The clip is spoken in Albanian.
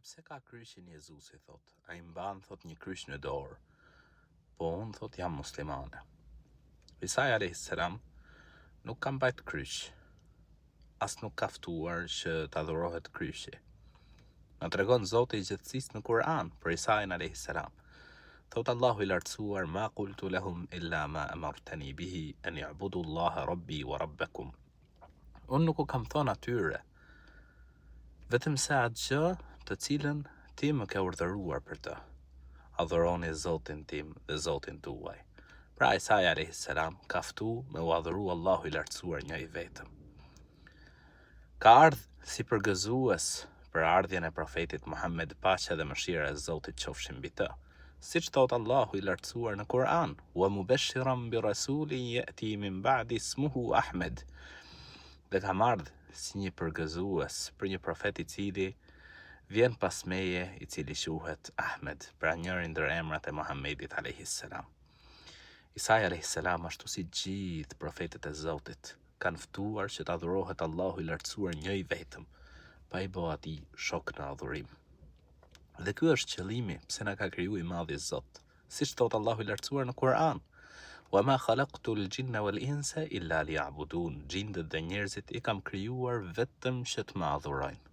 E pse ka kryshin Jezusi, thot? A i mban, thot, një krysh në dorë. Po unë, thot, jam muslimane. Isai a.s. nuk ka mbajt krysh. As nuk ka ftuar që të adhurohet kryshi. Në tregon Zoti i gjithësisë në Kur'an për Isain a.s. Thot Allahu i lartësuar, ma qultu lahum illa ma amartani bihi an ya'budu Allaha rabbi wa rabbakum. Unë nuk u kam thonë atyre, vetëm se atë gjë të cilën ti më ke urdhëruar për të. Adhuroni Zotin tim dhe Zotin tuaj. Pra Isai a.s. ka ftu me u adhuru Allahu i lartësuar një i vetëm. Ka ardhë si përgëzues për ardhjen e profetit Muhammed, paqja dhe mëshira e Zotit qofshin mbi të. Siç thot Allahu i lartësuar në Kur'an, wa mubashiran bi rasulin ya'ti min ba'di ismuhu Ahmed. Dhe kam ardhë si një përgëzues për një profet i cili vjen pas meje, i cili quhet Ahmed, pra njëri ndër emrat e Muhammedit a.s. Isai a.s. ashtu si gjithë profetët e Zotit kanë ftuar që të adhurohet Allahu i lartësuar një i vetëm, pa i bë atij shok në adhurim. Dhe ky është qëllimi pse na ka kriju i madhi Zot, siç thot Allahu i lartësuar në Kur'an. Wa ma khalaqtu al-jinna wal-insa illa liya'budun. Gjindët dhe njerëzit i kam krijuar vetëm që të më adhurojnë.